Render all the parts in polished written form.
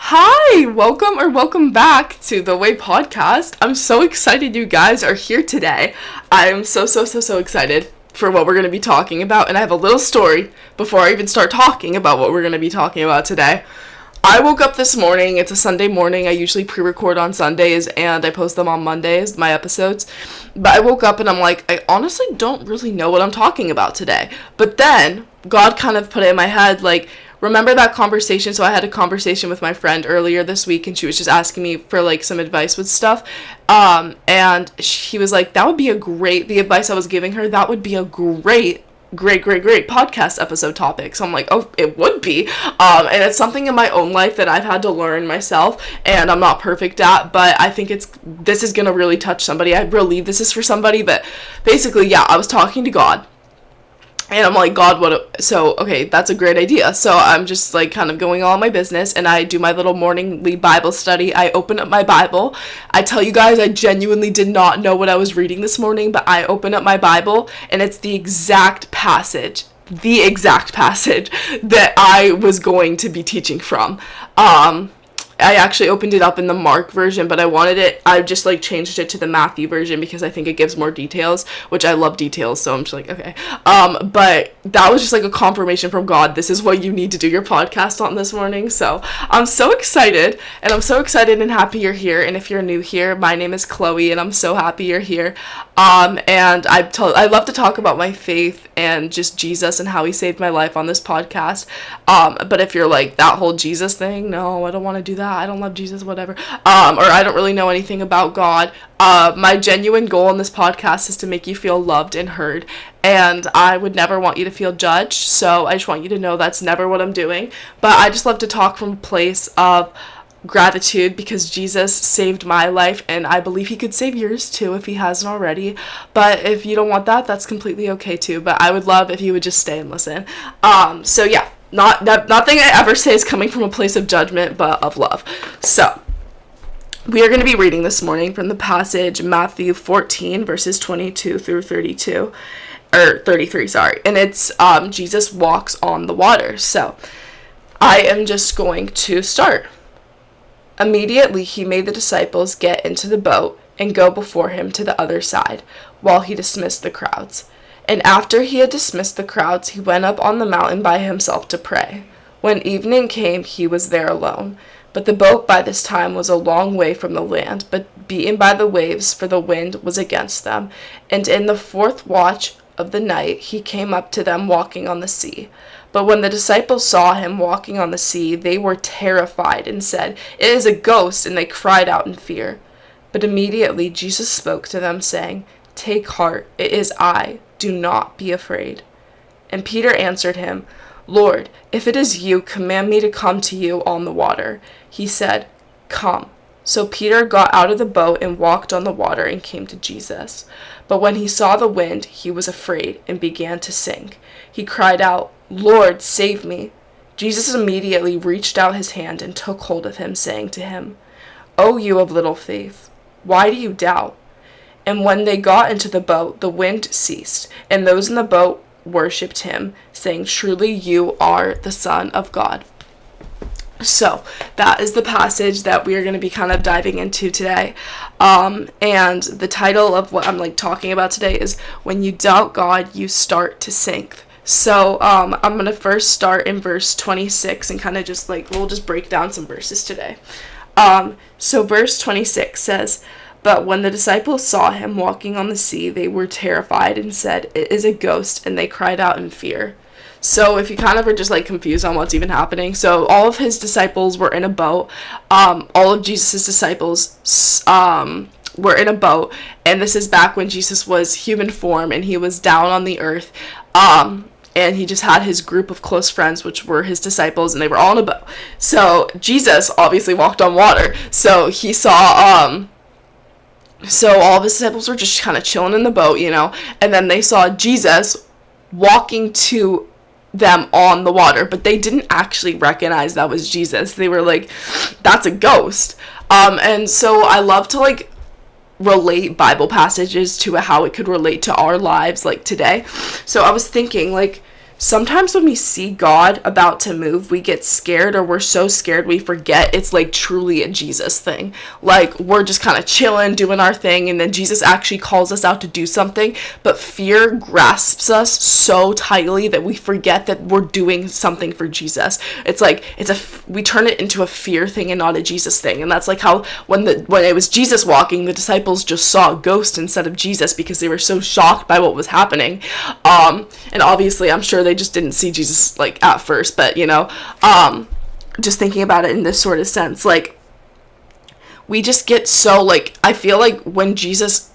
Hi, welcome back to the Way Podcast. I'm so excited you guys are here today. I am so excited for what we're going to be talking about, and I have a little story before I even start talking about what we're going to be talking about today. I woke up this morning. It's a Sunday morning. I usually pre-record on Sundays and I post them on Mondays, my episodes. But I woke up and I'm like, I honestly don't really know what I'm talking about today. But then God kind of put it in my head, like, remember that conversation? So I had a conversation with my friend earlier this week and she was just asking me for like some advice with stuff. And he was like, the advice I was giving her, that would be a great podcast episode topic. So I'm like, oh, it would be. And it's something in my own life that I've had to learn myself and I'm not perfect at, but I think this is going to really touch somebody. I believe this is for somebody, but basically, yeah, I was talking to God. And I'm like, God, okay, that's a great idea. So I'm just like kind of going on my business and I do my little morningly Bible study. I open up my Bible. I tell you guys, I genuinely did not know what I was reading this morning, but I open up my Bible and it's the exact passage that I was going to be teaching from. I actually opened it up in the Mark version, but I just like changed it to the Matthew version because I think it gives more details, which I love details, so I'm just like, okay. But that was just like a confirmation from God. This is what you need to do your podcast on this morning. So I'm so excited, and I'm so excited and happy you're here. And if you're new here, my name is Chloe, and I'm so happy you're here. And I love to talk about my faith and just Jesus and how he saved my life on this podcast. But if you're like, that whole Jesus thing, no, I don't want to do that. I don't love Jesus, whatever. Or I don't really know anything about God. My genuine goal in this podcast is to make you feel loved and heard. And I would never want you to feel judged. So I just want you to know that's never what I'm doing. But I just love to talk from a place of gratitude because Jesus saved my life and I believe he could save yours too if he hasn't already. But if you don't want that, that's completely okay too. But I would love if you would just stay and listen. So yeah, nothing I ever say is coming from a place of judgment, but of love. So we are going to be reading this morning from the passage Matthew 14 verses 22 through 32 or 33, sorry. And it's Jesus walks on the water. So I am just going to start. Immediately he made the disciples get into the boat and go before him to the other side, while he dismissed the crowds. And after he had dismissed the crowds, he went up on the mountain by himself to pray. When evening came, he was there alone. But the boat by this time was a long way from the land, but beaten by the waves, for the wind was against them. And in the fourth watch of the night he came up to them walking on the sea. But when the disciples saw him walking on the sea, they were terrified and said, "It is a ghost," and they cried out in fear. But immediately Jesus spoke to them, saying, "Take heart, it is I, do not be afraid." And Peter answered him, "Lord, if it is you, command me to come to you on the water." He said, "Come." So Peter got out of the boat and walked on the water and came to Jesus. But when he saw the wind, he was afraid and began to sink. He cried out, "Lord, save me." Jesus immediately reached out his hand and took hold of him, saying to him, "O you of little faith, why do you doubt?" And when they got into the boat, the wind ceased, and those in the boat worshipped him, saying, "Truly you are the Son of God." So that is the passage that we are going to be kind of diving into today. And the title of what I'm like talking about today is "When You Doubt God, You Start to Sink." So I'm going to first start in verse 26 and kind of just like, we'll just break down some verses today. So verse 26 says, "But when the disciples saw him walking on the sea, they were terrified and said, 'It is a ghost,' and they cried out in fear." So if you kind of are just like confused on what's even happening, so all of his disciples were in a boat. All of Jesus's disciples were in a boat, and this is back when Jesus was human form and he was down on the earth. And he just had his group of close friends, which were his disciples, and they were all in a boat. So Jesus obviously walked on water. So he saw, so all of his disciples were just kind of chilling in the boat, and then they saw Jesus walking to them on the water, but they didn't actually recognize that was Jesus. They were like, "That's a ghost." And so I love to like relate Bible passages to how it could relate to our lives like today. So I was thinking like, sometimes when we see God about to move, we get scared, or we're so scared we forget it's like truly a Jesus thing. Like, we're just kind of chilling, doing our thing, and then Jesus actually calls us out to do something, but fear grasps us so tightly that we forget that we're doing something for Jesus. It's like, we turn it into a fear thing and not a Jesus thing. And that's like how when it was Jesus walking, the disciples just saw a ghost instead of Jesus because they were so shocked by what was happening. And obviously, I'm sure they just didn't see Jesus, like, at first, but, just thinking about it in this sort of sense, like, we just get so, like, I feel like when Jesus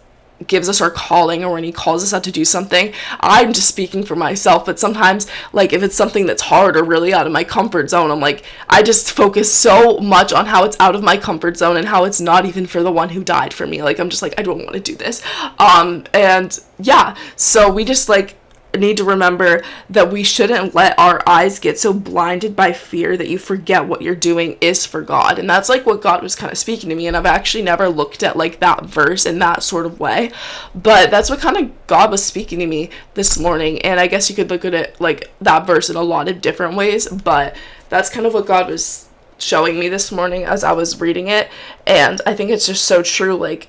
gives us our calling, or when he calls us out to do something, I'm just speaking for myself, but sometimes, like, if it's something that's hard or really out of my comfort zone, I'm like, I just focus so much on how it's out of my comfort zone and how it's not even for the one who died for me. Like, I'm just like, I don't want to do this. And yeah, so we just, like, need to remember that we shouldn't let our eyes get so blinded by fear that you forget what you're doing is for God. And that's like what God was kind of speaking to me, and I've actually never looked at like that verse in that sort of way, but that's what kind of God was speaking to me this morning. And I guess you could look at it like that verse in a lot of different ways, but that's kind of what God was showing me this morning as I was reading it. And I think it's just so true. Like,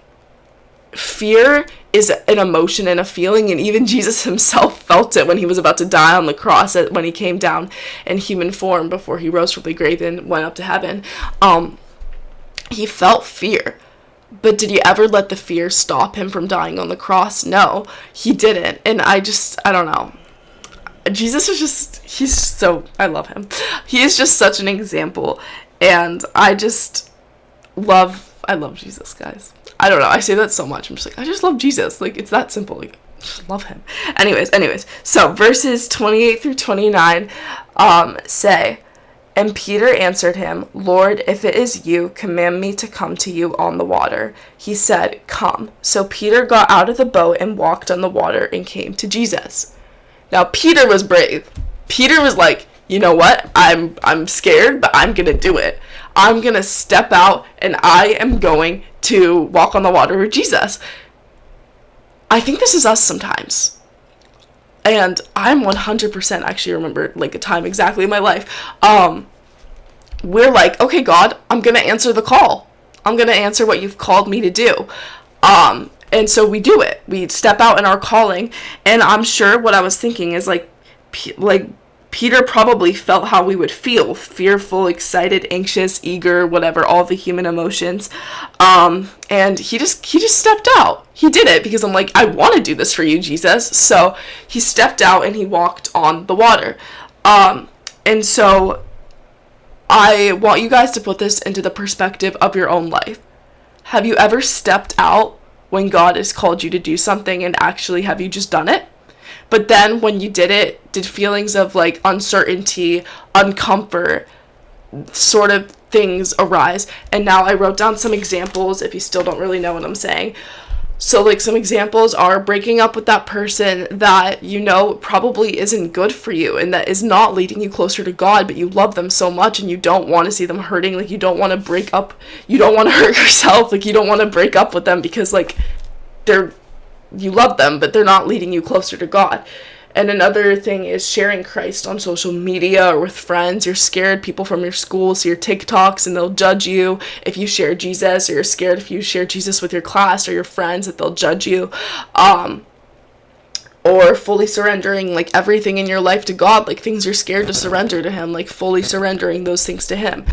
fear is an emotion and a feeling, and even Jesus himself felt it when he was about to die on the cross, when he came down in human form before he rose from the grave and went up to heaven. He felt fear, but did he ever let the fear stop him from dying on the cross? No, he didn't. And I don't know. Jesus is just, I love him. He is just such an example, and I love Jesus, guys. I don't know, I say that so much. I'm just like, I just love Jesus. Like, it's that simple. Like, I just love him. Anyways, so verses 28 through 29 say, "And Peter answered him, 'Lord, if it is you, command me to come to you on the water.' He said, 'Come.' So Peter got out of the boat and walked on the water and came to Jesus." Now, Peter was brave. Peter was like, you know what? I'm scared, but I'm gonna do it. I'm gonna step out, and I am going to walk on the water with Jesus. I think this is us sometimes. And I'm 100% actually remember like a time exactly in my life. We're like, okay, God, I'm going to answer the call. I'm going to answer what you've called me to do. And so we do it. We step out in our calling. And I'm sure what I was thinking is like Peter probably felt how we would feel: fearful, excited, anxious, eager, whatever, all the human emotions. And he just stepped out. He did it because I'm like, I want to do this for you, Jesus. So he stepped out and he walked on the water. And so I want you guys to put this into the perspective of your own life. Have you ever stepped out when God has called you to do something, and actually have you just done it? But then when you did it, did feelings of like uncertainty, uncomfort, sort of things arise? And now I wrote down some examples if you still don't really know what I'm saying. So like some examples are breaking up with that person that you know probably isn't good for you and that is not leading you closer to God, but you love them so much and you don't want to see them hurting. Like, you don't want to break up, you don't want to hurt yourself, like you don't want to break up with them because like you love them, but they're not leading you closer to God. And another thing is sharing Christ on social media or with friends. You're scared people from your school see your TikToks and they'll judge you if you share Jesus, or you're scared if you share Jesus with your class or your friends that they'll judge you. Or fully surrendering like everything in your life to God, like things you're scared to surrender to him, like fully surrendering those things to him.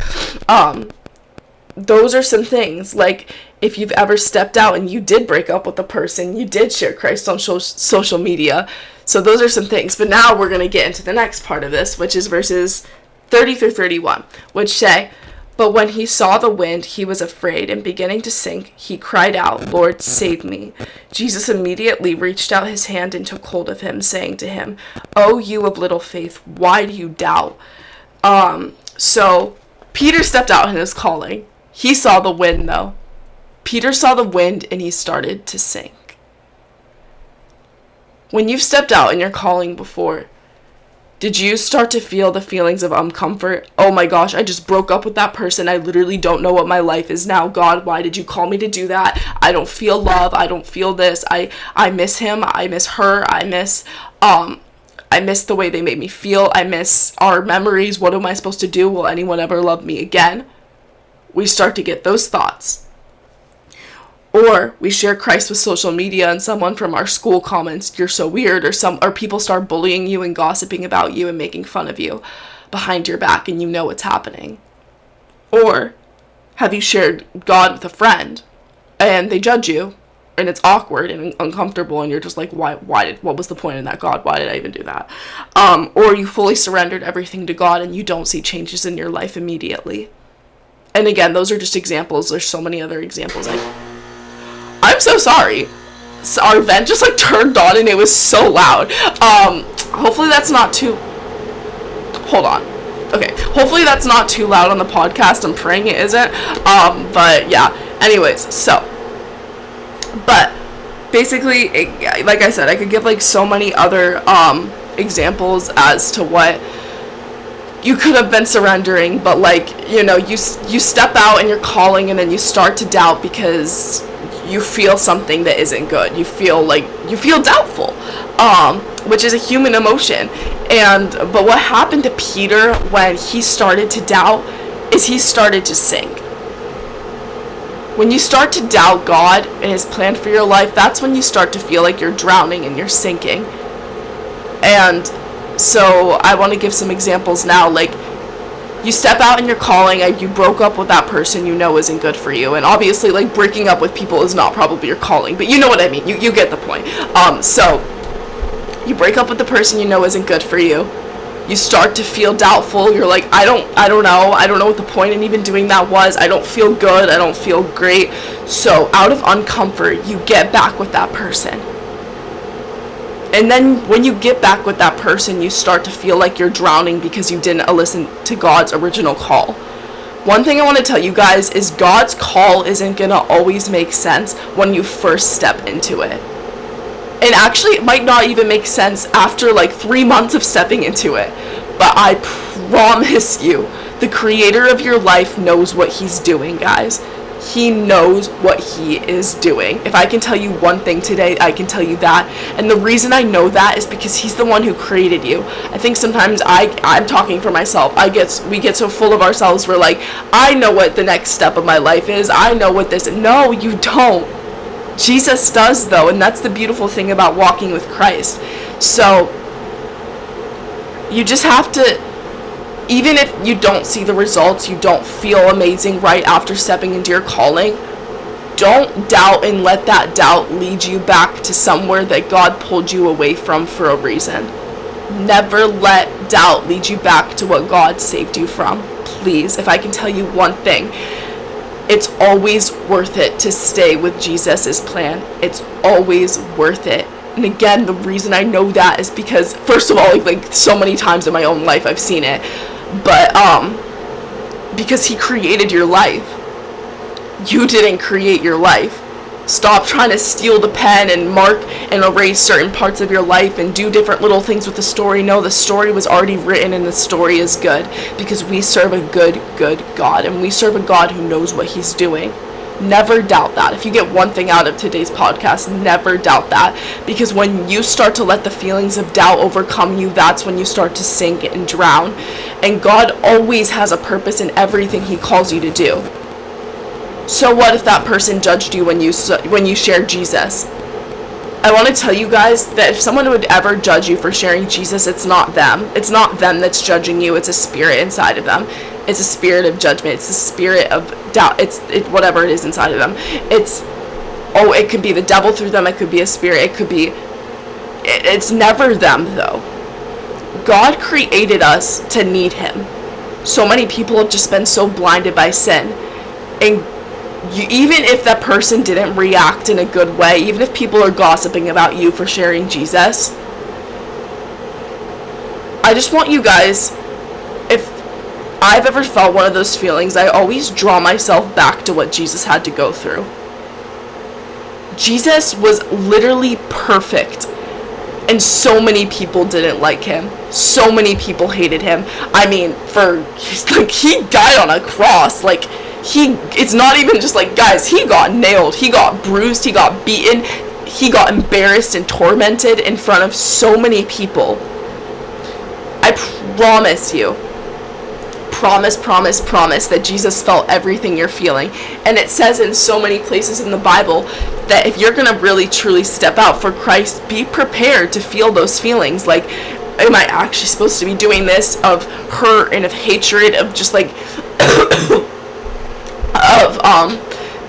Those are some things. Like, if you've ever stepped out and you did break up with a person, you did share Christ on social media. So those are some things. But now we're going to get into the next part of this, which is verses 30 through 31, which say, "But when he saw the wind, he was afraid, and beginning to sink, he cried out, 'Lord, save me.' Jesus immediately reached out his hand and took hold of him, saying to him, 'O you of little faith, why do you doubt?'" So Peter stepped out in his calling. He saw the wind, though. Peter saw the wind and he started to sink. When you've stepped out in your calling before, did you start to feel the feelings of uncomfort? Oh my gosh, I just broke up with that person. I literally don't know what my life is now. God, why did you call me to do that? I don't feel love. I don't feel this. I miss him. I miss her. I miss I miss the way they made me feel. I miss our memories. What am I supposed to do? Will anyone ever love me again? We start to get those thoughts. Or we share Christ with social media and someone from our school comments, "You're so weird," or people start bullying you and gossiping about you and making fun of you behind your back, and you know what's happening. Or have you shared God with a friend and they judge you and it's awkward and uncomfortable and you're just like, what was the point in that, God? Why did I even do that? Or you fully surrendered everything to God and you don't see changes in your life immediately. And again, those are just examples. There's so many other examples. I'm so sorry. So our vent just like turned on and it was so loud. Hopefully that's not too... Hold on. Okay. Hopefully that's not too loud on the podcast. I'm praying it isn't. But yeah. Anyways, so... But basically, like I said, I could give like so many other examples as to what you could have been surrendering, but like, you know, you step out and you're calling and then you start to doubt because you feel something that isn't good. You feel doubtful, which is a human emotion. But what happened to Peter when he started to doubt is he started to sink. When you start to doubt God and his plan for your life, that's when you start to feel like you're drowning and you're sinking. And so I want to give some examples now. Like, you step out in your calling and you broke up with that person you know isn't good for you. And obviously, like, breaking up with people is not probably your calling, but you know what I mean. You get the point. So you break up with the person you know isn't good for you. You start to feel doubtful. You're like, I don't know what the point in even doing that was. I don't feel good. I don't feel great. So out of uncomfort, you get back with that person. And then when you get back with that person, you start to feel like you're drowning because you didn't listen to God's original call. One thing I want to tell you guys is God's call isn't going to always make sense when you first step into it. And actually, it might not even make sense after like 3 months of stepping into it. But I promise you, the creator of your life knows what he's doing, guys. He knows what he is doing. If I can tell you one thing today, I can tell you that. And the reason I know that is because he's the one who created you. I think sometimes I'm talking for myself. We get so full of ourselves. We're like, I know what the next step of my life is. I know what this. No, you don't. Jesus does, though, and that's the beautiful thing about walking with Christ. So you just have to, even if you don't see the results, you don't feel amazing right after stepping into your calling, don't doubt and let that doubt lead you back to somewhere that God pulled you away from for a reason. Never let doubt lead you back to what God saved you from. Please, if I can tell you one thing, it's always worth it to stay with Jesus' plan. It's always worth it. And again, the reason I know that is because, first of all, like so many times in my own life I've seen it. But because he created your life. You didn't create your life. Stop trying to steal the pen and mark and erase certain parts of your life and do different little things with the story. No, the story was already written and the story is good because we serve a good God, and we serve a God who knows what he's doing. Never doubt that. If you get one thing out of today's podcast, never doubt that, because when you start to let the feelings of doubt overcome you, that's when you start to sink and drown. And God always has a purpose in everything he calls you to do. So what if that person judged you when you shared Jesus? I want to tell you guys that if someone would ever judge you for sharing Jesus, it's not them. It's not them that's judging you. It's a spirit inside of them. It's a spirit of judgment. It's a spirit of doubt. It's whatever it is inside of them. It could be the devil through them. It could be a spirit. It's never them, though. God created us to need him. So many people have just been so blinded by sin. And even if that person didn't react in a good way, even if people are gossiping about you for sharing Jesus, I just want you guys, if I've ever felt one of those feelings, I always draw myself back to what Jesus had to go through. Jesus was literally perfect, and so many people didn't like him. So many people hated him. I mean, he died on a cross, it's not even just like, guys, he got nailed, he got bruised, he got beaten, he got embarrassed and tormented in front of so many people. promise that Jesus felt everything you're feeling. And it says in so many places in the Bible that if you're gonna really truly step out for Christ, be prepared to feel those feelings. Like, am I actually supposed to be doing this, of hurt and of hatred, of just like of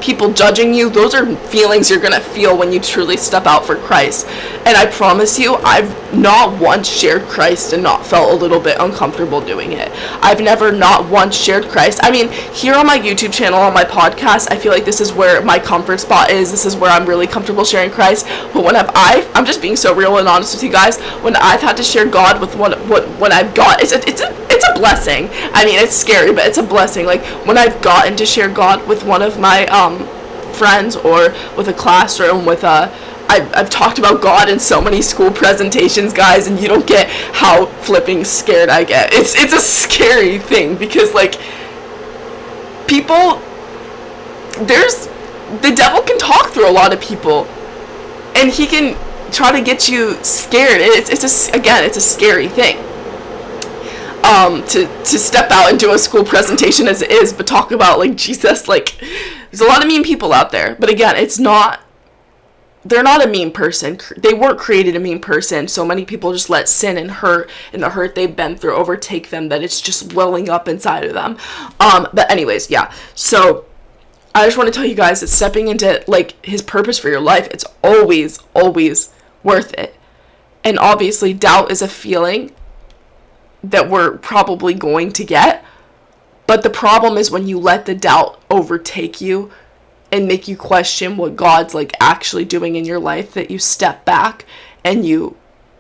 people judging you? Those are feelings you're gonna feel when you truly step out for Christ. And I promise you, I've not once shared Christ and not felt a little bit uncomfortable doing it. I've never not once shared Christ. I mean, here on my YouTube channel, on my podcast, I feel like this is where my comfort spot is. This is where I'm really comfortable sharing Christ. But when I'm just being so real and honest with you guys, when I've had to share God with what I've got, it's a blessing. I mean, it's scary, but it's a blessing. Like, when I've gotten to share God with one of my friends, or with a classroom, with I've talked about God in so many school presentations, guys, and you don't get how flipping scared I get. It's a scary thing, because like, people, the devil can talk through a lot of people, and he can try to get you scared. It's a scary thing. To step out and do a school presentation as it is, but talk about like Jesus. Like, there's a lot of mean people out there, but again, they're not a mean person. They weren't created a mean person. So many people just let sin and hurt and the hurt they've been through overtake them, that it's just welling up inside of them. But anyways, yeah. So I just want to tell you guys that stepping into like his purpose for your life, it's always worth it. And obviously, doubt is a feeling that we're probably going to get. But the problem is when you let the doubt overtake you and make you question what God's like actually doing in your life, that you step back and you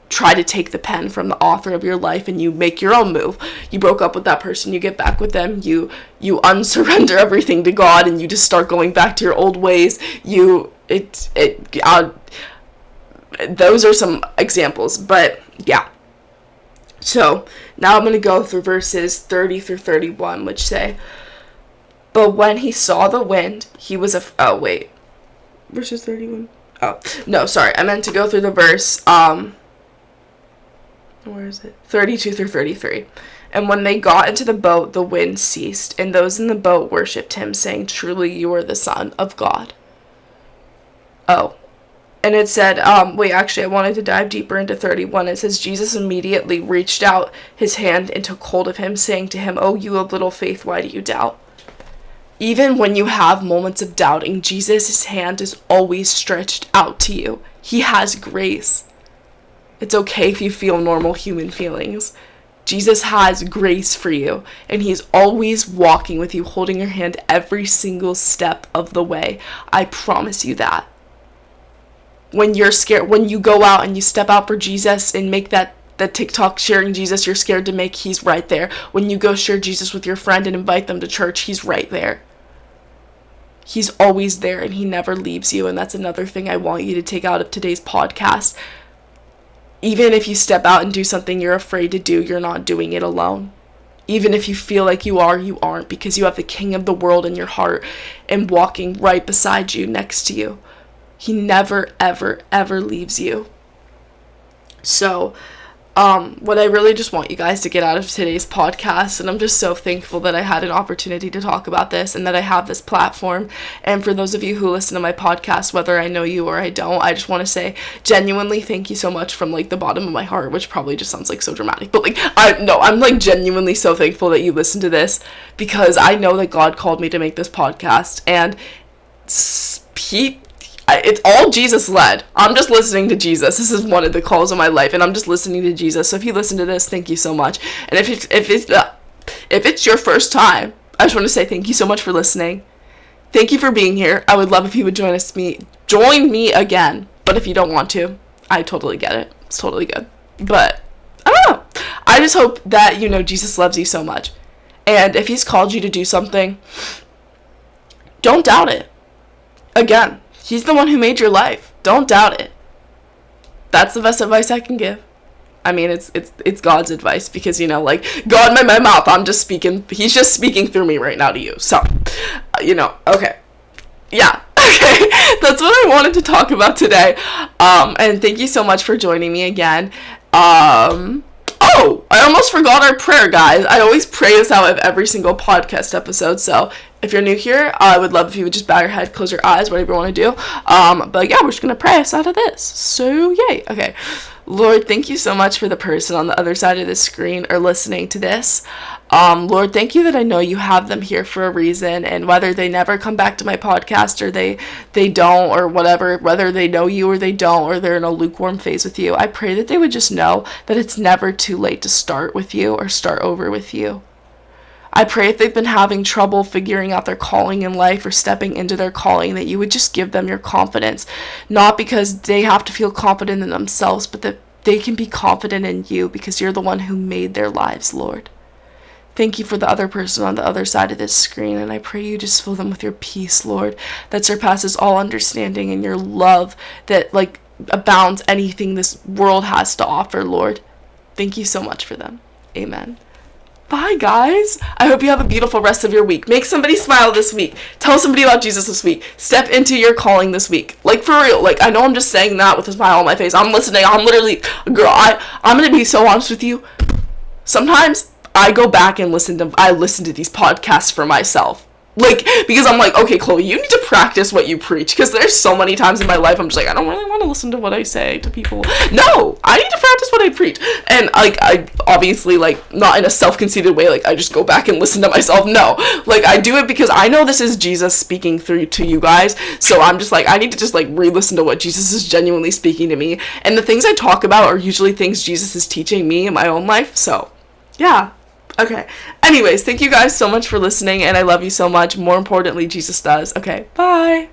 try to take the pen from the author of your life and you make your own move. You broke up with that person, you get back with them, you unsurrender everything to God, and you just start going back to your old ways. Those are some examples, but yeah. So now I'm going to go through verses 30 through 31, which say, "But when he saw the wind, he was verses 31. Oh, no, sorry. I meant to go through the verse, where is it? 32 through 33. "And when they got into the boat, the wind ceased, and those in the boat worshipped him, saying, 'Truly you are the Son of God.'" Oh. And it said, I wanted to dive deeper into 31. It says, "Jesus immediately reached out his hand and took hold of him, saying to him, 'Oh, you of little faith, why do you doubt?'" Even when you have moments of doubting, Jesus' hand is always stretched out to you. He has grace. It's okay if you feel normal human feelings. Jesus has grace for you, and he's always walking with you, holding your hand every single step of the way. I promise you that. When you're scared, when you go out and you step out for Jesus and make the TikTok sharing Jesus you're scared to make, he's right there. When you go share Jesus with your friend and invite them to church, he's right there. He's always there, and he never leaves you. And that's another thing I want you to take out of today's podcast. Even if you step out and do something you're afraid to do, you're not doing it alone. Even if you feel like you are, you aren't, because you have the King of the world in your heart and walking right beside you, next to you. He never, ever, ever leaves you. So, what I really just want you guys to get out of today's podcast, and I'm just so thankful that I had an opportunity to talk about this and that I have this platform. And for those of you who listen to my podcast, whether I know you or I don't, I just want to say genuinely thank you so much from like the bottom of my heart, which probably just sounds like so dramatic, but like, I'm like genuinely so thankful that you listen to this, because I know that God called me to make this podcast, and it's all Jesus led. I'm just listening to Jesus. This is one of the calls of my life, and I'm just listening to Jesus. So if you listen to this, thank you so much. And if it's your first time, I just want to say thank you so much for listening. Thank you for being here. I would love if you would join me again. But if you don't want to, I totally get it. It's totally good. But I don't know. I just hope that you know Jesus loves you so much. And if he's called you to do something, don't doubt it. Again, he's the one who made your life. Don't doubt it. That's the best advice I can give. I mean, it's God's advice, because, you know, like, God made my mouth. I'm just speaking. He's just speaking through me right now to you. So, okay. Yeah. Okay. That's what I wanted to talk about today. And thank you so much for joining me again. Oh, I almost forgot our prayer, guys. I always pray this out of every single podcast episode, so if you're new here, I would love if you would just bow your head, close your eyes, whatever you want to do. But yeah, we're just going to pray us out of this. So, yay. Okay. Lord, thank you so much for the person on the other side of the screen or listening to this. Lord, thank you that I know you have them here for a reason, and whether they never come back to my podcast or they don't or whatever, whether they know you or they don't, or they're in a lukewarm phase with you, I pray that they would just know that it's never too late to start with you or start over with you. I pray if they've been having trouble figuring out their calling in life or stepping into their calling, that you would just give them your confidence, not because they have to feel confident in themselves, but that they can be confident in you because you're the one who made their lives, Lord. Thank you for the other person on the other side of this screen, and I pray you just fill them with your peace, Lord, that surpasses all understanding, and your love that abounds anything this world has to offer, Lord. Thank you so much for them. Amen. Bye, guys. I hope you have a beautiful rest of your week. Make somebody smile this week. Tell somebody about Jesus this week. Step into your calling this week. For real. I know I'm just saying that with a smile on my face. I'm listening. I'm literally, girl, I'm going to be so honest with you. Sometimes I go back and listen to these podcasts for myself. Because I'm like, okay, Chloe, you need to practice what you preach. Because there's so many times in my life I'm just like, I don't really want to listen to what I say to people. No, I need to practice what I preach. And I obviously not in a self-conceited way, I just go back and listen to myself. No, I do it because I know this is Jesus speaking through to you guys. So I'm just I need to just re-listen to what Jesus is genuinely speaking to me. And the things I talk about are usually things Jesus is teaching me in my own life. So yeah. Okay. Anyways, thank you guys so much for listening, and I love you so much. More importantly, Jesus does. Okay, bye.